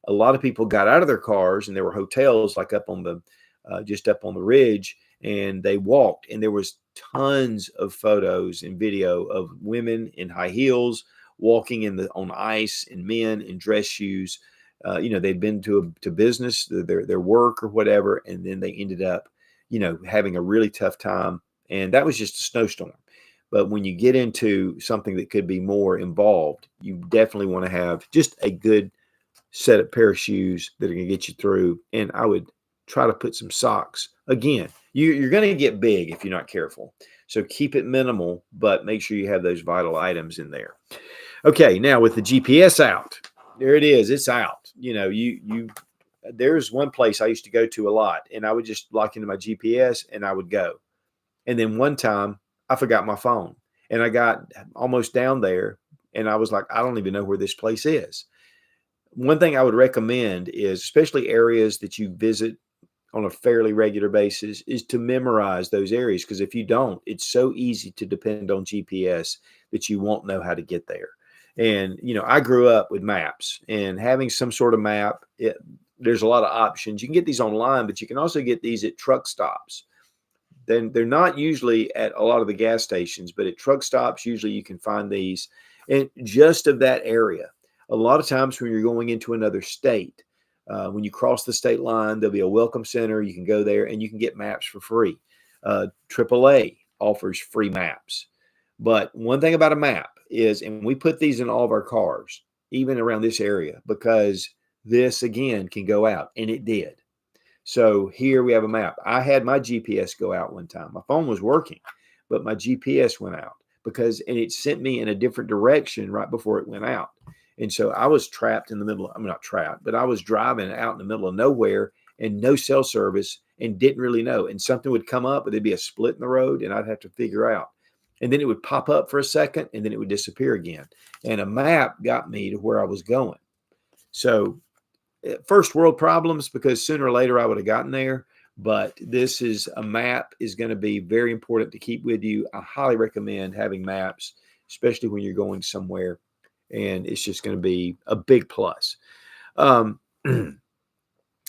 A lot of people got out of their cars, and there were hotels like up on the just up on the ridge, and they walked, and there was tons of photos and video of women in high heels walking on ice, and men in dress shoes. They'd been to business, their work or whatever, and then they ended up, having a really tough time. And that was just a snowstorm. But when you get into something that could be more involved, you definitely want to have just a good set of pair of shoes that are going to get you through. And I would try to put some socks. Again, you're going to get big if you're not careful. So keep it minimal, but make sure you have those vital items in there. Okay, now with the GPS out, there it is. It's out. There's one place I used to go to a lot, and I would just lock into my GPS and I would go. And then one time I forgot my phone, and I got almost down there, and I was like, I don't even know where this place is. One thing I would recommend is, especially areas that you visit on a fairly regular basis, is to memorize those areas. Because if you don't, it's so easy to depend on GPS that you won't know how to get there. And, I grew up with maps, and having some sort of map, there's a lot of options. You can get these online, but you can also get these at truck stops. Then they're not usually at a lot of the gas stations, but at truck stops, usually you can find these, and just of that area. A lot of times when you're going into another state, when you cross the state line, there'll be a welcome center. You can go there and you can get maps for free. AAA offers free maps. But one thing about a map is, and we put these in all of our cars, even around this area, because this again can go out, and it did. So here we have a map. I had my GPS go out one time. My phone was working, but my GPS went out and it sent me in a different direction right before it went out. And so I was trapped in the middle. I'm not trapped, but I was driving out in the middle of nowhere and no cell service, and didn't really know. And something would come up, but there'd be a split in the road, and I'd have to figure out, and then it would pop up for a second, and then it would disappear again. And a map got me to where I was going. So first world problems, because sooner or later I would have gotten there. But this is a map is going to be very important to keep with you. I highly recommend having maps, especially when you're going somewhere, and it's just going to be a big plus. Um,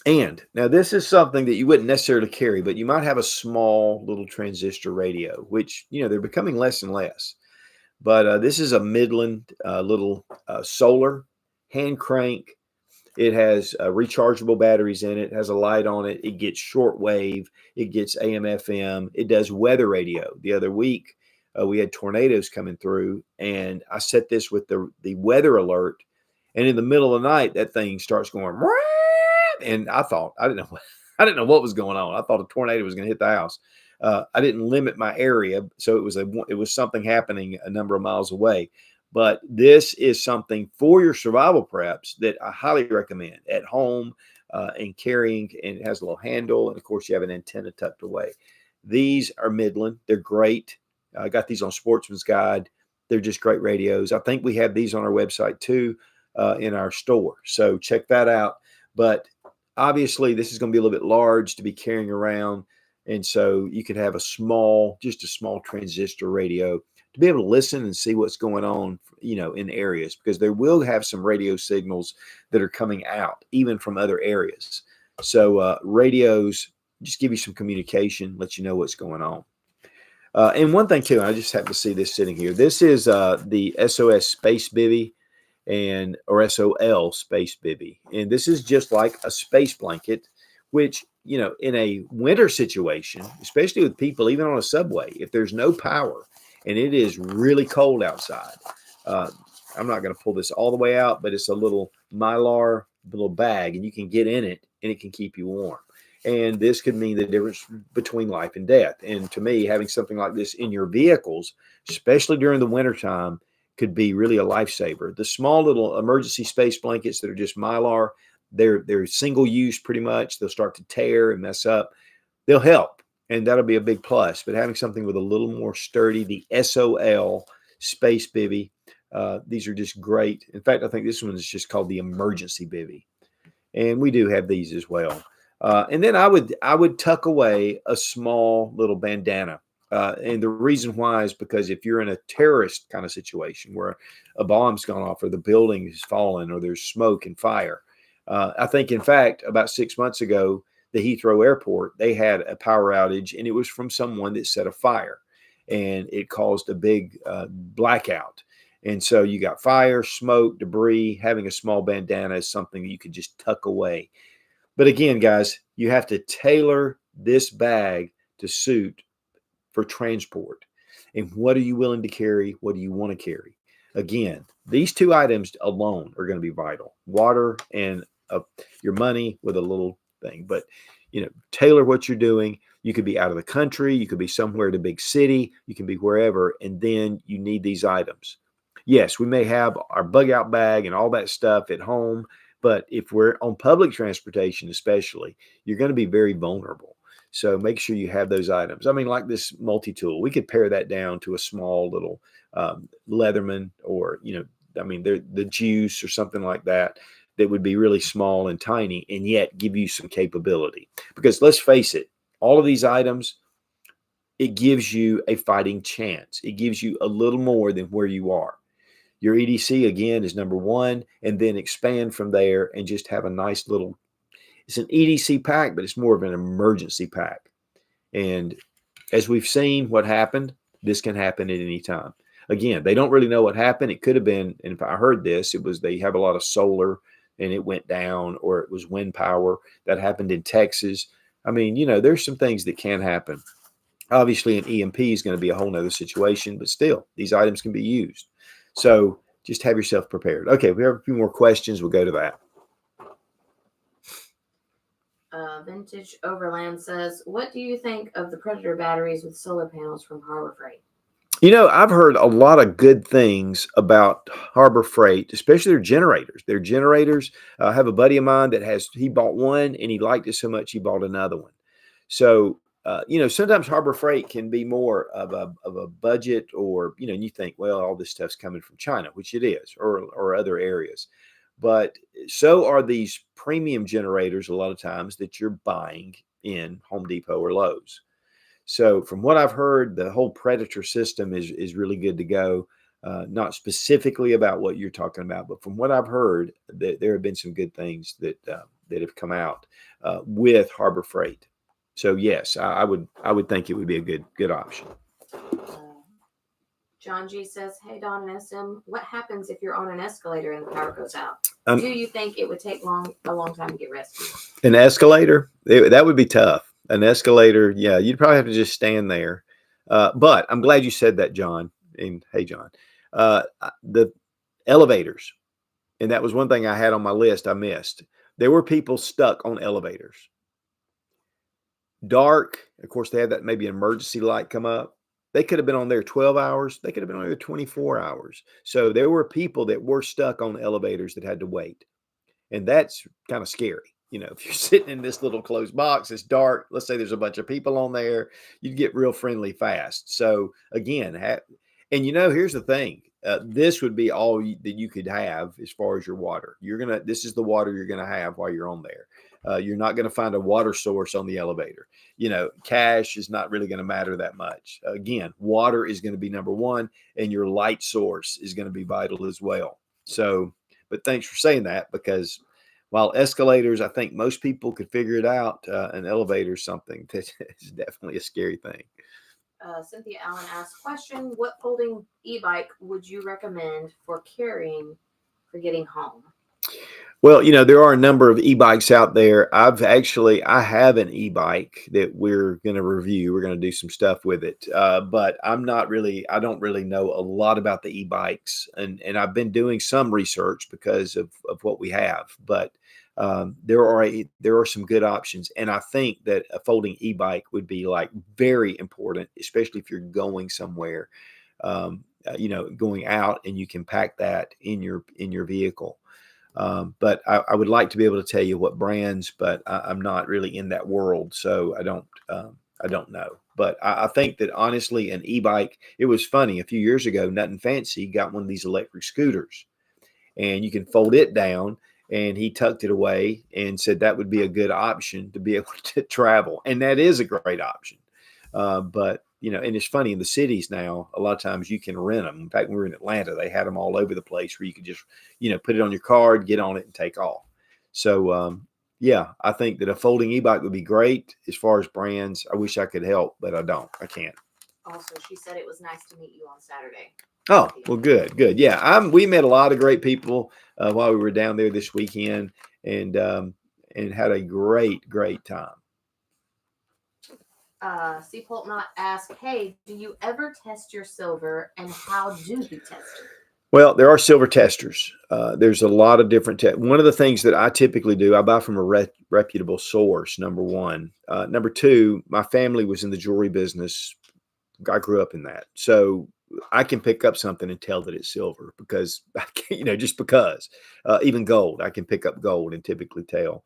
and now this is something that you wouldn't necessarily carry, but you might have a small little transistor radio, which, they're becoming less and less. But this is a Midland little solar hand crank. It has rechargeable batteries in it. It has a light on it. It gets shortwave. It gets AM, FM. It does weather radio. The other week, we had tornadoes coming through, and I set this with the weather alert. And in the middle of the night, that thing starts going, and I didn't know what was going on. I thought a tornado was going to hit the house. I didn't limit my area, so it was something happening a number of miles away. But this is something for your survival preps that I highly recommend at home and carrying. And it has a little handle. And of course, you have an antenna tucked away. These are Midland. They're great. I got these on Sportsman's Guide. They're just great radios. I think we have these on our website too in our store. So check that out. But obviously, this is going to be a little bit large to be carrying around. And so you could have just a small transistor radio to be able to listen and see what's going on, in areas, because they will have some radio signals that are coming out even from other areas. So radios just give you some communication, let you know what's going on. And one thing too, I just happen to see this sitting here. This is the SOS Space Bivy or SOL Space Bivy. And this is just like a space blanket, which, in a winter situation, especially with people, even on a subway, if there's no power, and it is really cold outside. I'm not going to pull this all the way out, but it's a little Mylar little bag, and you can get in it, and it can keep you warm. And this could mean the difference between life and death. And to me, having something like this in your vehicles, especially during the wintertime, could be really a lifesaver. The small little emergency space blankets that are just Mylar, they're single use pretty much. They'll start to tear and mess up. They'll help. And that'll be a big plus. But having something with a little more sturdy, the SOL Space Bivy, these are just great. In fact, I think this one is just called the Emergency Bivy. And we do have these as well. And then I would tuck away a small little bandana. And the reason why is because if you're in a terrorist kind of situation where a bomb's gone off or the building has fallen or there's smoke and fire. I think, in fact, about 6 months ago, the Heathrow Airport, they had a power outage, and it was from someone that set a fire, and it caused a big blackout. And so you got fire, smoke, debris. Having a small bandana is something that you could just tuck away. But again, guys, you have to tailor this bag to suit for transport. And what are you willing to carry? What do you want to carry? Again, these two items alone are going to be vital. Water and your money with a little thing. But, tailor what you're doing. You could be out of the country. You could be somewhere in a big city. You can be wherever. And then you need these items. Yes, we may have our bug out bag and all that stuff at home. But if we're on public transportation, especially, you're going to be very vulnerable. So make sure you have those items. I mean, like this multi-tool, we could pare that down to a small little Leatherman or, the juice or something like that would be really small and tiny and yet give you some capability. Because let's face it, all of these items, it gives you a fighting chance. It gives you a little more than where you are. Your EDC, again, is number one, and then expand from there and just have a nice little, it's an EDC pack, but it's more of an emergency pack. And as we've seen what happened, this can happen at any time. Again, they don't really know what happened. It could have been, and if I heard this, it was they have a lot of solar and it went down, or it was wind power that happened in Texas. I mean, there's some things that can happen. Obviously, an EMP is going to be a whole nother situation, but still, these items can be used. So just have yourself prepared. Okay, we have a few more questions. We'll go to that. Vintage Overland says, what do you think of the Predator batteries with solar panels from Harbor Freight? I've heard a lot of good things about Harbor Freight, especially their generators. Their generators, I have a buddy of mine that he bought one and he liked it so much he bought another one. So sometimes Harbor Freight can be more of a budget, or, and you think, well, all this stuff's coming from China, which it is, or other areas. But so are these premium generators a lot of times that you're buying in Home Depot or Lowe's. So from what I've heard, the whole Predator system is really good to go. Not specifically about what you're talking about, but from what I've heard, that there have been some good things that have come out with Harbor Freight. So yes, I would think it would be a good option. John G says, "Hey Don and SM, what happens if you're on an escalator and the power goes out? Um, Do you think it would take a long time to get rescued?" An escalator, that would be tough. An escalator, yeah, you'd probably have to just stand there. But I'm glad you said that, John. And hey, John, the elevators, and that was one thing I had on my list I missed. There were people stuck on elevators. Dark, of course, they had that maybe emergency light come up. They could have been on there 12 hours. They could have been on there 24 hours. So there were people that were stuck on elevators that had to wait. And that's kind of scary. If you're sitting in this little closed box, it's dark. Let's say there's a bunch of people on there, you'd get real friendly fast. So again, and here's the thing. This would be all that you could have as far as your water. This is the water you're going to have while you're on there. You're not going to find a water source on the elevator. Cash is not really going to matter that much. Again, water is going to be number one, and your light source is going to be vital as well. So, but thanks for saying that, because while escalators, I think most people could figure it out, an elevator is something that is definitely a scary thing. Cynthia Allen asks, question, what folding e-bike would you recommend for carrying for getting home? Well, there are a number of e-bikes out there. I have an e-bike that we're going to review. We're going to do some stuff with it. But I don't really know a lot about the e-bikes, and I've been doing some research because of what we have. But there are some good options. And I think that a folding e-bike would be like very important, especially if you're going somewhere, going out, and you can pack that in your vehicle. But I would like to be able to tell you what brands, but I'm not really in that world, so I don't know. But I think that honestly, an e-bike. It was funny, a few years ago, Nothing Fancy got one of these electric scooters, and you can fold it down. And he tucked it away and said that would be a good option to be able to travel, and that is a great option. But and it's funny, in the cities now, a lot of times you can rent them. In fact, when we were in Atlanta, they had them all over the place where you could just, put it on your card, get on it, and take off. So, yeah, I think that a folding e-bike would be great. As far as brands, I wish I could help, but I can't. Also, she said it was nice to meet you on Saturday. Oh, well, good. Yeah, we met a lot of great people while we were down there this weekend, and had a great time. C. Poltnot asked, hey, do you ever test your silver, and how do you test it? Well, there are silver testers. There's a lot of different one of the things that I typically do, I buy from a reputable source, number one. Number two, my family was in the jewelry business. I grew up in that. So I can pick up something and tell that it's silver because, just because. Even gold, I can pick up gold and typically tell.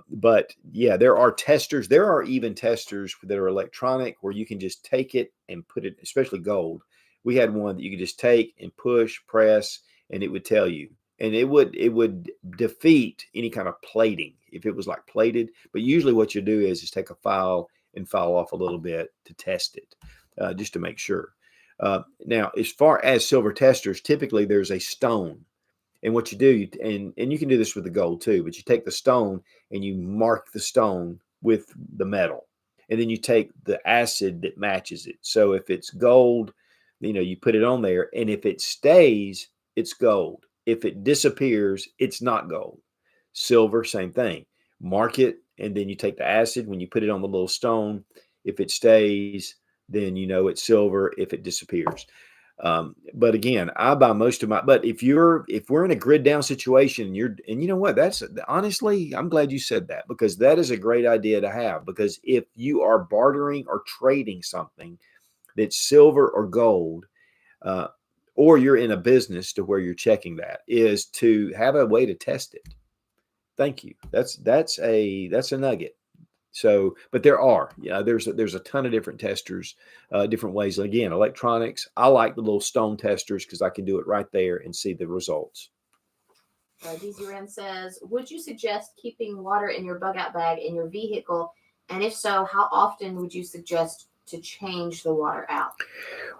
But yeah, there are testers. There are even testers that are electronic where you can just take it and put it, especially gold. We had one that you could just take and push, press, and it would tell you. And it would defeat any kind of plating if it was like plated. But usually what you do is take a file and file off a little bit to test it, just to make sure. Now, as far as silver testers, typically there's a stone. And what you do, and you can do this with the gold too, but you take the stone and you mark the stone with the metal. And then you take the acid that matches it. So if it's gold, you put it on there. And if it stays, it's gold. If it disappears, it's not gold. Silver, same thing. Mark it, and then you take the acid. When you put it on the little stone, if it stays, then it's silver. If it disappears. But again, I buy most of my, but if we're in a grid down situation, and you know what, that's honestly, I'm glad you said that, because that is a great idea to have, because if you are bartering or trading something that's silver or gold, or you're in a business to where you're checking that, is to have a way to test it. Thank you. That's a nugget. So, but there's a ton of different testers, different ways. Again, electronics. I like the little stone testers because I can do it right there and see the results. DZ Ren says, would you suggest keeping water in your bug out bag in your vehicle? And if so, how often would you suggest to change the water out?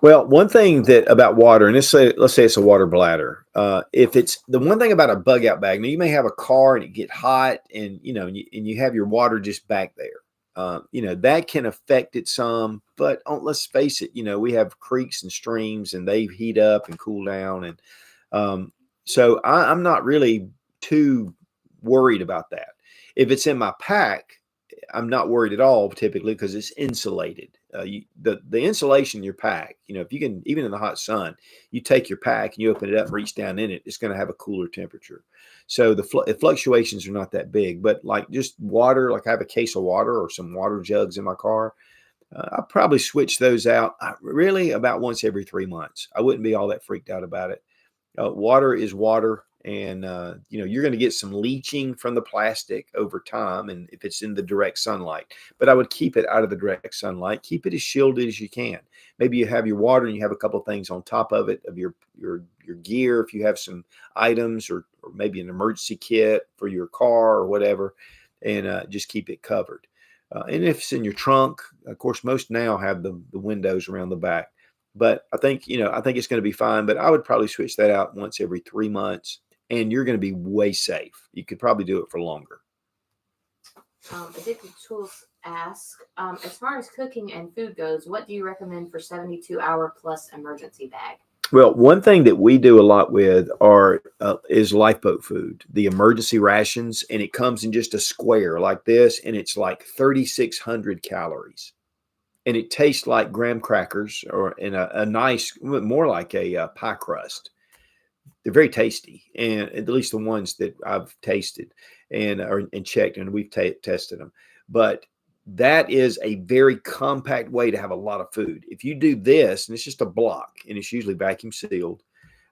Well, one thing that about water, and let's say it's a water bladder. If it's the one thing about a bug out bag, now you may have a car and it get hot, and and you have your water just back there. That can affect it some, but let's face it, we have creeks and streams, and they heat up and cool down, and so I'm not really too worried about that. If it's in my pack, I'm not worried at all typically because it's insulated. The insulation in your pack, if you can, even in the hot sun, you take your pack and you open it up and reach down in it, it's going to have a cooler temperature. So the fluctuations are not that big, but like just water, like I have a case of water or some water jugs in my car. I'll probably switch those out really about once every 3 months. I wouldn't be all that freaked out about it. Water is water, and you're going to get some leaching from the plastic over time, and if it's in the direct sunlight. But I would keep it out of the direct sunlight. Keep it as shielded as you can. Maybe you have your water and you have a couple of things on top of it, of your gear, if you have some items, or maybe an emergency kit for your car or whatever, and just keep it covered. And if it's in your trunk, of course, most now have the windows around the back. But I think it's going to be fine. But I would probably switch that out once every 3 months, and you're going to be way safe. You could probably do it for longer. Addicted Tools ask, as far as cooking and food goes, what do you recommend for 72-hour plus emergency bag? Well, one thing that we do a lot with is lifeboat food, the emergency rations, and it comes in just a square like this, and it's like 3,600 calories. And it tastes like graham crackers or in a nice, more like a pie crust. They're very tasty, and at least the ones that I've tasted and checked, and we've tested them. But that is a very compact way to have a lot of food. If you do this, and it's just a block, and it's usually vacuum sealed,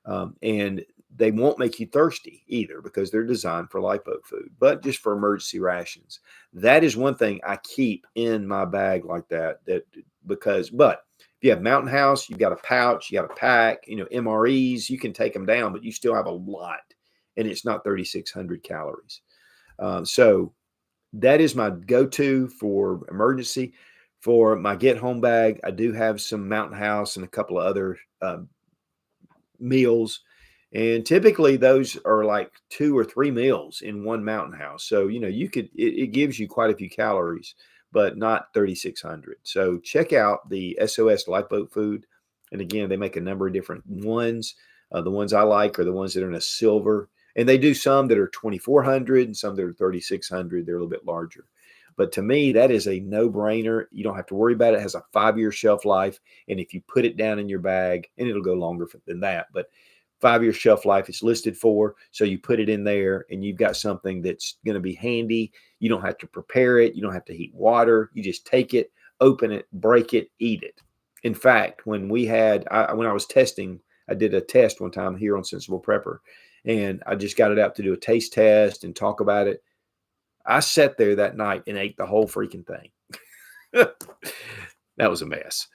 and they won't make you thirsty either because they're designed for lifeboat food, but just for emergency rations. That is one thing I keep in my bag like that. But if you have Mountain House, you've got a pouch, you got a pack, MREs, you can take them down, but you still have a lot, and it's not 3,600 calories. So that is my go-to for emergency. For my get home bag, I do have some Mountain House and a couple of other meals. And typically those are like 2 or 3 meals in one Mountain House. So, it gives you quite a few calories, but not 3,600. So check out the SOS Lifeboat Food. And again, they make a number of different ones. The ones I like are the ones that are in a silver. And they do some that are 2,400 and some that are 3,600. They're a little bit larger. But to me, that is a no-brainer. You don't have to worry about it. It has a 5-year shelf life. And if you put it down in your bag, and it'll go longer than that, but 5-year shelf life it's listed for. So you put it in there and you've got something that's going to be handy. You don't have to prepare it. You don't have to heat water. You just take it, open it, break it, eat it. In fact, when I was testing, I did a test one time here on Sensible Prepper, and I just got it out to do a taste test and talk about it. I sat there that night and ate the whole freaking thing. That was a mess.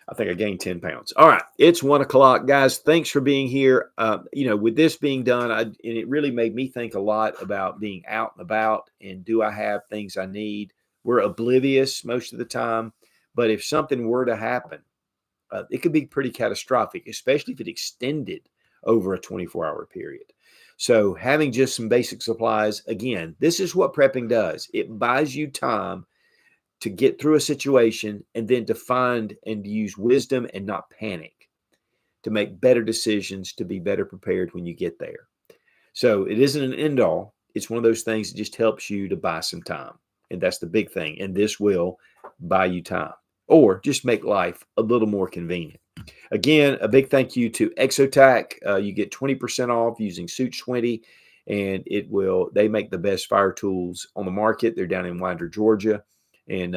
I think I gained 10 pounds. All right. It's 1:00, guys. Thanks for being here. With this being done, and it really made me think a lot about being out and about, and do I have things I need? We're oblivious most of the time, but if something were to happen, it could be pretty catastrophic, especially if it extended over a 24-hour period. So having just some basic supplies, again, this is what prepping does. It buys you time to get through a situation, and then to find and to use wisdom and not panic, to make better decisions, to be better prepared when you get there. So it isn't an end all. It's one of those things that just helps you to buy some time. And that's the big thing. And this will buy you time, or just make life a little more convenient. Again, a big thank you to Exotac. You get 20% off using Suits20, and they make the best fire tools on the market. They're down in Winder, Georgia. And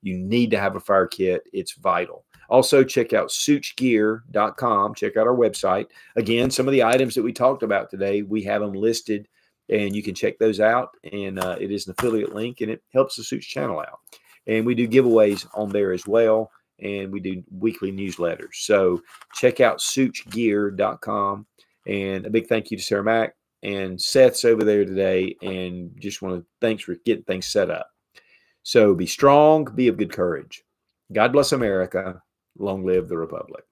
you need to have a fire kit. It's vital. Also, check out suitsgear.com. Check out our website. Again, some of the items that we talked about today, we have them listed and you can check those out. And it is an affiliate link, and it helps the Suits channel out. And we do giveaways on there as well, and we do weekly newsletters. So check out suitsgear.com. And a big thank you to Sarah Mack, and Seth's over there today, and just want to thanks for getting things set up. So be strong, be of good courage. God bless America. Long live the Republic.